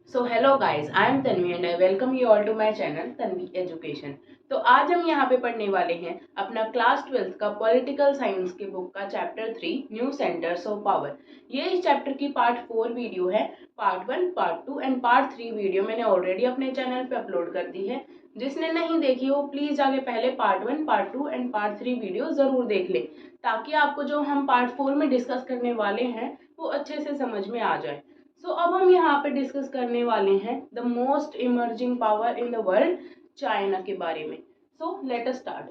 So hello guys, I am Tanvi and I welcome you all to my channel Tanvi education. तो आज हम यहाँ पे पढ़ने वाले हैं अपना क्लास 12th का पॉलिटिकल साइंस की बुक का chapter 3 new centres of power. ये इस चैप्टर की पार्ट 4 वीडियो है। Part 1, part 2 and part 3 video मैंने ऑलरेडी अपने चैनल पे अपलोड कर दी है। जिसने नहीं देखी हो प्लीज जाके पहले part 1, part 2 and part 3 video जरूर देख ले, ताकि आपको जो हम पार्ट 4 में डिस्कस करने वाले हैं वो अच्छे से समझ में आ जाए। अब हम यहाँ पे डिस्कस करने वाले हैं the most emerging power in the world, China के बारे में। So let us start.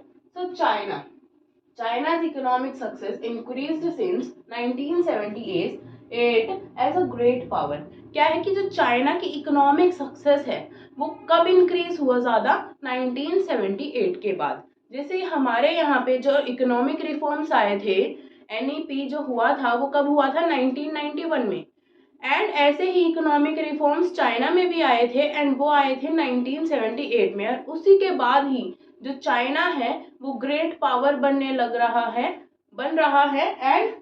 China's economic success increased since 1978 as a great power। क्या है कि जो चाइना की इकोनॉमिक सक्सेस है वो कब इंक्रीज हुआ ज्यादा? 1978 के बाद। जैसे हमारे यहाँ पे जो इकोनॉमिक रिफॉर्म्स आए थे, एनईपी जो हुआ था वो कब हुआ था? 1991 में। एंड ऐसे ही इकोनॉमिक रिफॉर्म्स चाइना में भी आए थे एंड वो आए थे 1978 में। और उसी के बाद ही जो चाइना है वो ग्रेट पावर बन रहा है एंड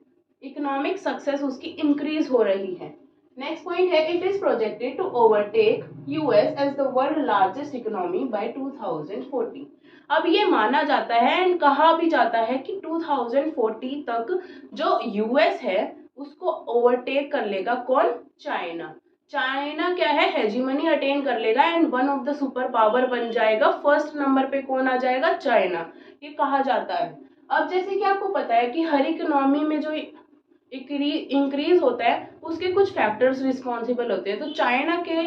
इकोनॉमिक सक्सेस उसकी इंक्रीज हो रही है। नेक्स्ट पॉइंट है, it is projected to overtake US as the world largest economy by 2040। अब ये माना जाता है एंड कहा भी जाता है कि 2040 तक जो यूएस है उसको ओवरटेक कर लेगा। कौन? चाइना। चाइना क्या है, हेजीमनी अटेन कर लेगा and one of the super power बन जाएगा। फर्स्ट नंबर पे कौन आ जाएगा? चाइना, ये कहा जाता है। अब जैसे कि आपको पता है कि हर इकोनॉमी में जो इंक्रीज होता है उसके कुछ फैक्टर्स रिस्पॉन्सिबल होते हैं। तो चाइना के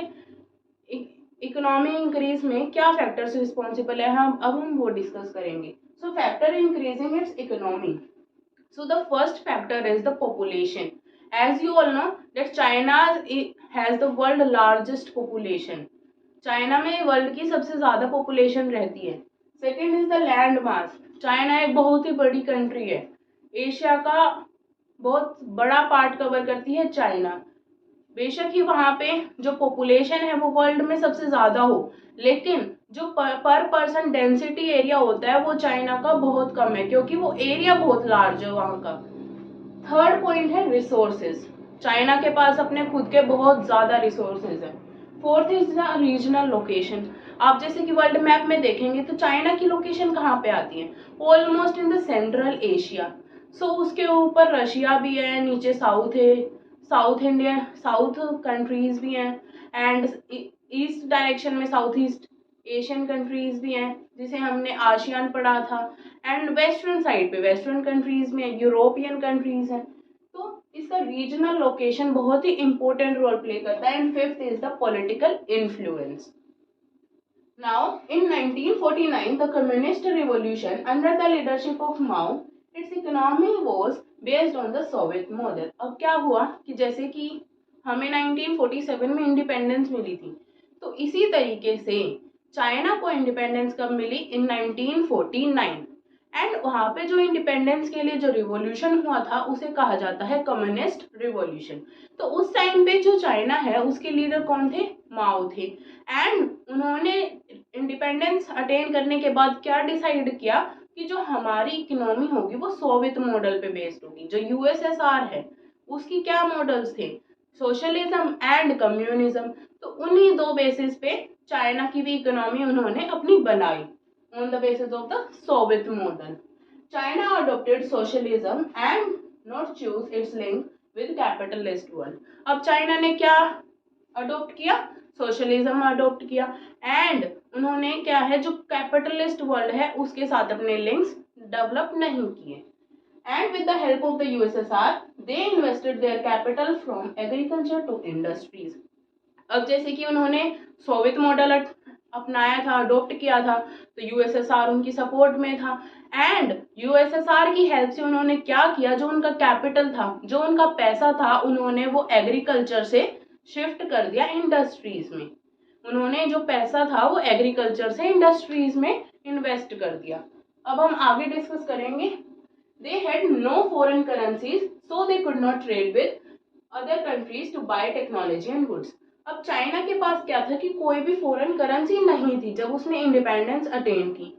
इकोनॉमी इंक्रीज में क्या फैक्टर्स रिस्पॉन्सिबल है, हम वो डिस्कस करेंगे। So factor increasing its economy. So the first factor is the population. As you all know that China has the world largest population. China में वर्ल्ड की सबसे ज्यादा पॉपुलेशन रहती है। Second is the land mass. China एक बहुत ही बड़ी country है। एशिया का बहुत बड़ा पार्ट कवर करती है चाइना। बेशक ही वहां पे जो पॉपुलेशन है वो वर्ल्ड में सबसे ज्यादा हो, लेकिन जो पर पर्सन डेंसिटी एरिया होता है वो चाइना का बहुत कम है, क्योंकि वो एरिया बहुत लार्ज है वहां का। थर्ड पॉइंट है रिसोर्सेज। चाइना के पास अपने खुद के बहुत ज्यादा रिसोर्सेज है। Fourth is the regional location. आप जैसे कि वर्ल्ड मैप में देखेंगे तो चाइना की लोकेशन कहाँ पे आती है? Almost in the Central Asia. So उसके ऊपर रशिया भी है, नीचे साउथ कंट्रीज भी हैं एंड ईस्ट डायरेक्शन में साउथ ईस्ट एशियन कंट्रीज भी हैं, जिसे हमने आसियान पढ़ा था। एंड वेस्टर्न साइड पे वेस्टर्न कंट्रीज में यूरोपियन कंट्रीज हैं। तो इसका रीजनल लोकेशन बहुत ही इंपॉर्टेंट रोल प्ले करता है। And fifth is the political influence. Now, in 1949, the Communist Revolution under the leadership of Mao, its economy was based on the Soviet model। अब क्या हुआ कि जैसे कि हमें 1947 में इंडिपेंडेंस मिली थी, तो इसी तरीके से चाइना को इंडिपेंडेंस कब मिली? इन 1949। एंड वहां पे जो इंडिपेंडेंस के लिए जो रिवॉल्यूशन हुआ था उसे कहा जाता है कम्युनिस्ट रिवॉल्यूशन। तो उस टाइम पे जो चाइना है उसके लीडर कौन थे? माओ थे। एंड उन्होंने इंडिपेंडेंस अटेन करने के बाद क्या डिसाइड किया कि जो हमारी इकोनॉमी होगी वो सोवियत मॉडल पे बेस्ड होगी। जो यूएसएसआर है उसकी क्या मॉडल्स थे? Socialism and communism. तो उन्हीं दो बेसिस पे चाइना की भी इकोनॉमी उन्होंने अपनी बनाई, on the basis of the Soviet model. China adopted socialism and not choose its link with capitalist world। अब चाइना ने क्या अडोप्ट किया? सोशलिज्म अडोप्ट किया एंड उन्होंने क्या है, जो कैपिटलिस्ट वर्ल्ड है उसके साथ अपने लिंक्स डेवलप नहीं किए। And with the help of the USSR they invested their capital from agriculture to industries. अब जैसे कि उन्होंने सोवियत मॉडल अपनाया था, अडोप्ट किया था, तो यूएसएसआर उनकी सपोर्ट में था। एंड यूएसएसआर की हेल्प से उन्होंने क्या किया, जो उनका कैपिटल था, जो उनका पैसा था, उन्होंने वो एग्रीकल्चर से शिफ्ट कर दिया इंडस्ट्रीज में। उन्होंने जो पैसा था वो एग्रीकल्चर से इंडस्ट्रीज में इन्वेस्ट कर दिया। अब हम आगे डिस्कस करेंगे। They had no foreign currencies so they could not trade with other countries to buy technology and goods. अब चाइना के पास क्या था कि कोई भी फॉरेन करेंसी नहीं थी जब उसने इंडिपेंडेंस अटेन की।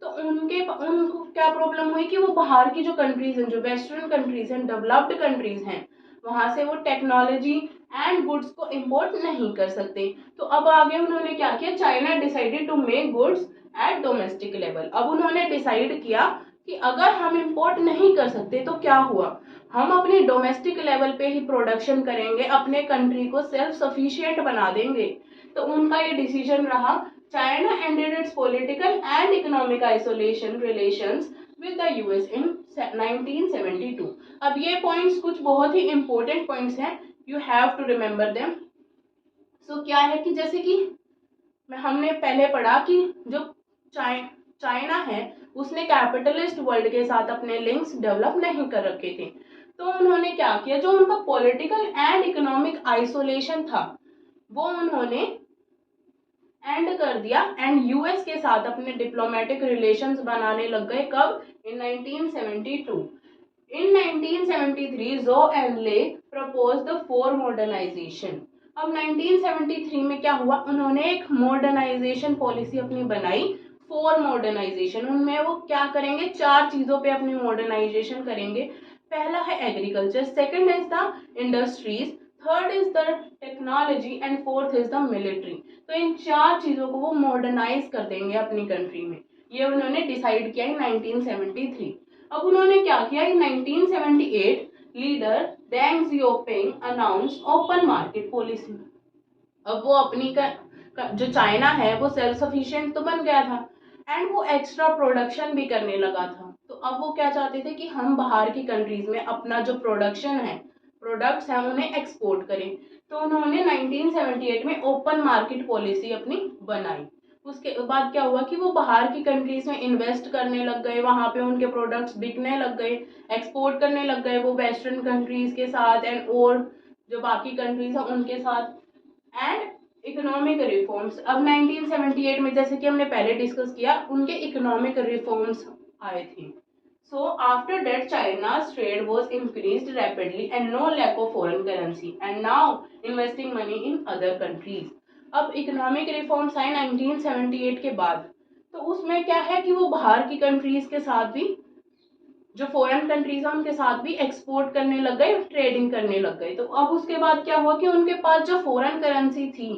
तो उनको क्या प्रॉब्लम हुई कि वो बाहर की जो कंट्रीज हैं, जो वेस्टर्न कंट्रीज हैं, डेवलप्ड कंट्रीज हैं, वहां से वो टेक्नोलॉजी एंड गुड्स को इंपोर्ट नहीं कर सकते। तो अब आगे उन्होंने क्या किया, China decided to make goods at domestic level. अब उन्होंने डिसाइड किया कि अगर हम इंपोर्ट नहीं कर सकते तो क्या हुआ, हम अपने डोमेस्टिक लेवल पे ही प्रोडक्शन करेंगे, अपने कंट्री को सेल्फ सफिशिएंट बना देंगे। तो उनका ये डिसीजन रहा। China ended its political and economic isolation relations with the US in 1972। अब ये पॉइंट्स कुछ बहुत ही इंपॉर्टेंट पॉइंट्स हैं, you have to remember them. So क्या है कि जैसे कि हमने पहले पढ़ा कि जो चाइना है उसने कैपिटलिस्ट वर्ल्ड के साथ अपने लिंक्स डेवलप नहीं कर रखे थे। तो उन्होंने क्या किया, जो उनका पॉलिटिकल एंड इकोनॉमिक आइसोलेशन था वो उन्होंने एंड कर दिया एंड यूएस के साथ अपने डिप्लोमेटिक रिलेशंस बनाने लग गए। कब, इन 1972। In 1973, Zhou Enlai proposed the four modernization। अब 1973 में क्या हुआ, उन्होंने एक मॉडर्नाइजेशन पॉलिसी अपनी बनाई, फोर मॉडर्नाइजेशन। उनमें वो क्या करेंगे, चार चीजों पे अपनी मॉडर्नाइजेशन करेंगे। पहला है agriculture, second is the industries, third is the technology and fourth is the military. तो इन चार चीजों को वो मॉडर्नाइज कर देंगे अपनी कंट्री में, ये उन्होंने डिसाइड किया इन 1973। अब उन्होंने क्या किया, in 1978 leader Deng Xiaoping announce open market policy. अब वो अपनी जो चाइना है वो सेल्फ सफिशिएंट तो बन गया था एंड वो एक्स्ट्रा प्रोडक्शन भी करने लगा था। तो अब वो क्या चाहते थे कि हम बाहर की कंट्रीज में अपना जो प्रोडक्शन है, प्रोडक्ट्स हैं, उन्हें एक्सपोर्ट करें। तो उन्होंने 1978 में ओपन मार्केट पॉलिसी अपनी बनाई। उसके बाद क्या हुआ कि वो बाहर की कंट्रीज में इन्वेस्ट करने लग गए, वहां पे उनके प्रोडक्ट्स बिकने लग गए, एक्सपोर्ट करने लग गए वो वेस्टर्न कंट्रीज के साथ एंड और जो बाकी कंट्रीज हैं उनके साथ। एंड इकोनॉमिक रिफॉर्म्स, अब 1978 में जैसे कि हमने पहले डिस्कस किया, उनके इकोनॉमिक रिफॉर्म्स आए थे। So after that, China's trade was increased rapidly and no lack of foreign currency and now investing money in other countries। अब इकोनॉमिक रिफॉर्म्स आए 1978 के बाद, तो उसमें क्या है कि वो बाहर की कंट्रीज के साथ भी, जो फॉरेन कंट्रीज है उनके साथ भी एक्सपोर्ट करने लग गए, ट्रेडिंग करने लग गए। तो अब उसके बाद क्या हुआ कि उनके पास जो फॉरेन करेंसी थी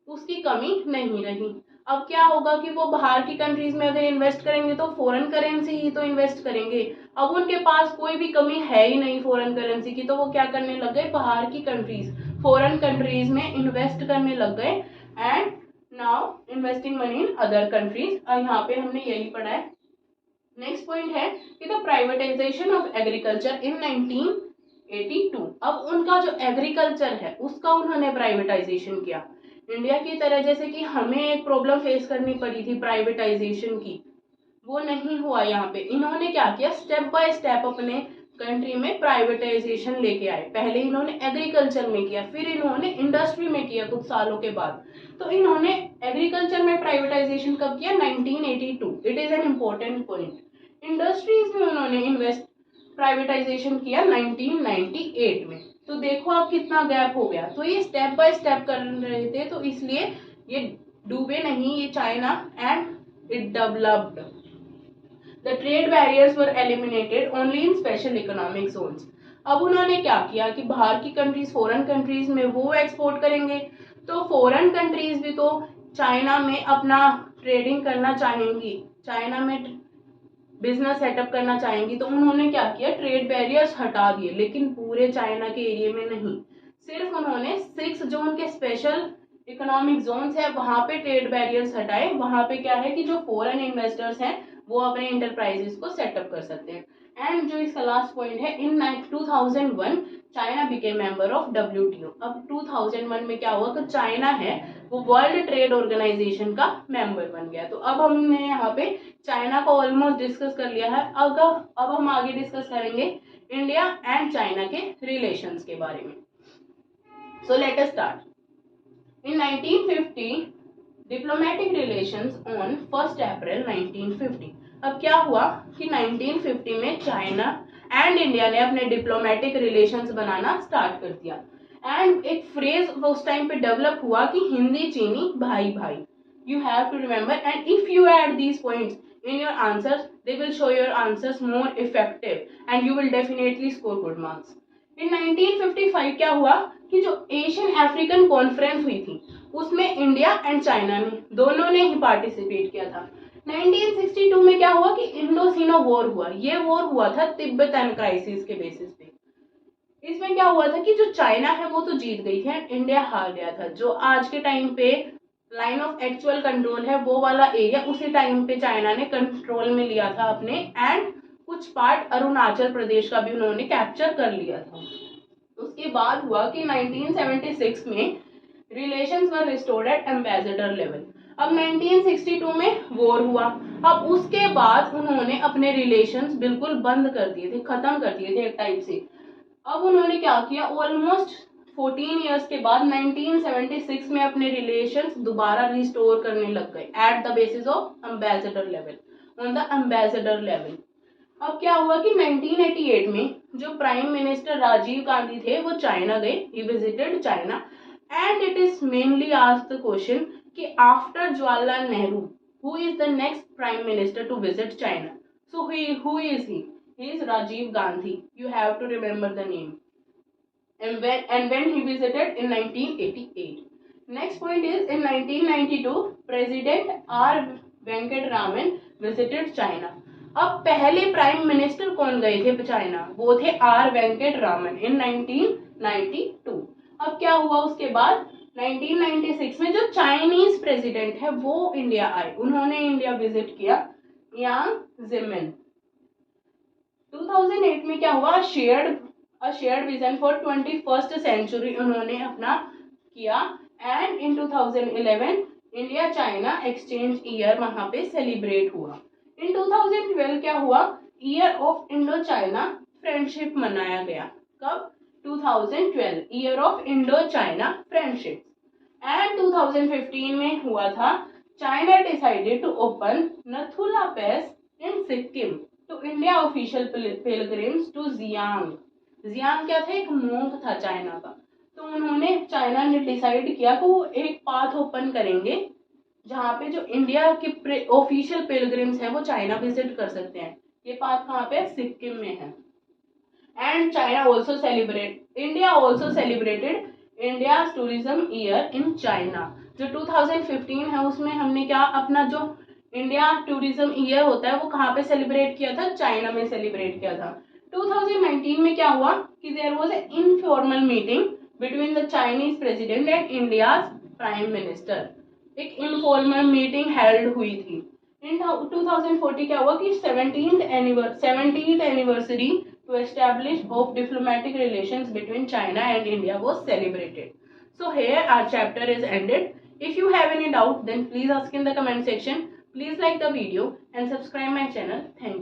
उसकी कमी नहीं रही। अब क्या होगा कि वो बाहर की कंट्रीज में अगर इन्वेस्ट करेंगे तो फॉरेन करेंसी ही तो इन्वेस्ट करेंगे। अब उनके पास कोई भी कमी है ही नहीं फॉरेन करेंसी की, तो वो क्या करने लग गए, बाहर की कंट्रीज, फॉरेन कंट्रीज में इन्वेस्ट करने लग गए and now investing money in other countries. यहाँ पे हमने यही पढ़ा है। नेक्स्ट पॉइंट है कि the privatisation of agriculture in 1982। अब उनका जो एग्रीकल्चर है उसका उन्होंने प्राइवेटाइजेशन किया। इंडिया की तरह जैसे कि हमें एक प्रॉब्लम फेस करनी पड़ी थी प्राइवेटाइजेशन की, वो नहीं हुआ यहाँ पे। इन्होंने क्या किया, स्टेप बाय स्टेप अपने कंट्री में प्राइवेटाइजेशन लेके आए। पहले इन्होंने एग्रीकल्चर में किया, फिर इन्होंने इंडस्ट्री में किया कुछ सालों के बाद। तो इन्होंने एग्रीकल्चर में प्राइवेटाइजेशन कब किया, 1982। It is an important point. Industries में उन्होंने प्राइवेटाइजेशन किया 1998 में। तो देखो अब कितना गैप हो गया। तो ये स्टेप बाय स्टेप कर रहे थे, तो इसलिए ये डूबे नहीं, ये China and it developed. The trade barriers were eliminated only in special economic zones. अब उन्होंने क्या किया कि बाहर की कंट्रीज, फॉरेन कंट्रीज में वो एक्सपोर्ट करेंगे, तो फॉरेन कंट्रीज भी तो चाइना में अपना ट्रेडिंग करना चाहेंगी, चाइना में बिजनेस सेटअप करना चाहेंगी। तो उन्होंने क्या किया, ट्रेड बैरियर्स हटा दिए, लेकिन पूरे चाइना के एरिया में नहीं। सिर्फ उन्होंने 6 जोन के स्पेशल इकोनॉमिक जोन्स है वहां पे ट्रेड बैरियर्स हटाए। वहां पे क्या है कि जो फॉरेन इन्वेस्टर्स हैं वो अपने इंटरप्राइजेस को सेटअप कर सकते हैं। एंड जो इसका लास्ट पॉइंट है, इन 2001 China became member of WTO। अब 2001 में क्या हुआ कि चाइना है वो वर्ल्ड ट्रेड ऑर्गेनाइजेशन का मेंबर बन गया। तो अब हमने यहाँ पे चाइना को ऑलमोस्ट डिस्कस कर लिया है। अब हम आगे डिस्कस करेंगे इंडिया एंड चाइना के रिलेशंस के बारे में। So let us start. In 1950 diplomatic relations on 1 अप्रैल 1950। अब क्या हुआ कि 1950 में चाइना एंड इंडिया ने अपने डिप्लोमेटिक रिलेशंस बनाना स्टार्ट कर दिया। एंड एक फ्रेज उस टाइम पे डेवलप हुआ कि हिंदी चीनी भाई भाई। You have to remember, and if you add these points in your answers, they will show your answers more effective and you will definitely score good marks. इन 1955 क्या हुआ कि जो एशियन अफ्रीकन कॉन्फ्रेंस हुई थी उसमें इंडिया एंड चाइना ने दोनों ने ही पार्टिसिपेट किया था। 1962 में क्या हुआ कि इंडो सीनो वॉर हुआ। ये वॉर हुआ था तिब्बतन क्राइसिस के बेसिस पे। इसमें क्या हुआ था कि जो चाइना है वो तो जीत गई थी, इंडिया हार गया था। जो आज के टाइम पे लाइन ऑफ एक्चुअल कंट्रोल है वो वाला एरिया उसी टाइम पे चाइना ने कंट्रोल में लिया था अपने, एंड कुछ पार्ट अरुणाचल प्रदेश का भी उन्होंने कैप्चर कर लिया था। उसके बाद हुआ कि 1976 में relations were restored at ambassador level. अब 1962 में वॉर हुआ। अब उसके बाद उन्होंने अपने रिलेशंस बिल्कुल बंद कर दिए थे, खत्म कर दिए थे एक टाइप से। अब उन्होंने क्या किया, ऑलमोस्ट 14 इयर्स के बाद 1976 में अपने रिलेशंस दोबारा रिस्टोर करने लग गए at the basis of ambassador level, on the ambassador level. अब क्या हुआ कि 1988 में जो प्राइम मिनिस्टर राजीव गांधी थे वो चाइना गए, he visited China, and it is mainly asked the question कि after Jawaharlal Nehru who is the next prime minister to visit China. So who is he? He is Rajiv Gandhi. You have to remember the name. And when he visited in 1988. Next point is in 1992, President R. Venkataraman visited China. अब पहले prime minister कौन गए थे China? वो थे are Venkat Raman इन 1992। अब क्या हुआ उसके बाद 1996 में जो चाइनीज प्रेसिडेंट है वो इंडिया आए, उन्होंने इंडिया विजिट किया, यांग जेमिन। 2008 में क्या हुआ, shared vision for 21st century उन्होंने अपना किया, and in 2011 India China exchange year वहां पे सेलिब्रेट हुआ। इन 2012 क्या हुआ, year of Indo China friendship मनाया गया। कब? 2012, year of Indo China friendship. And 2015 में हुआ था China decided to open Nathula pass in Sikkim to India official pilgrims to Jiang. Jiang क्या था? एक मोंक था चाइना का। तो उन्होंने, चाइना ने डिसाइड किया कि वो एक पाथ ओपन करेंगे जहाँ पे जो इंडिया के ऑफिशियल पिलग्रिम्स है वो चाइना विजिट कर सकते हैं। ये पाथ कहाँ पे? सिक्किम में है। And China also India also celebrated India tourism year in China. जो 2015 है उसमें हमने क्या, अपना जो इंडिया टूरिज्म ईयर होता है वो कहाँ पे सेलिब्रेट किया था? चाइना में सेलिब्रेट किया था। 2019 में क्या हुआ कि there was a informal meeting between the Chinese president and India prime minister. एक इनफॉर्मल मीटिंग हेल्ड हुई थी। इन 2040 क्या हुआ कि 70th anniversary to establish of diplomatic relations between China and India was celebrated. So here our chapter is ended. If you have any doubt then please ask in the comment section. Please like the video and subscribe my channel. Thank you.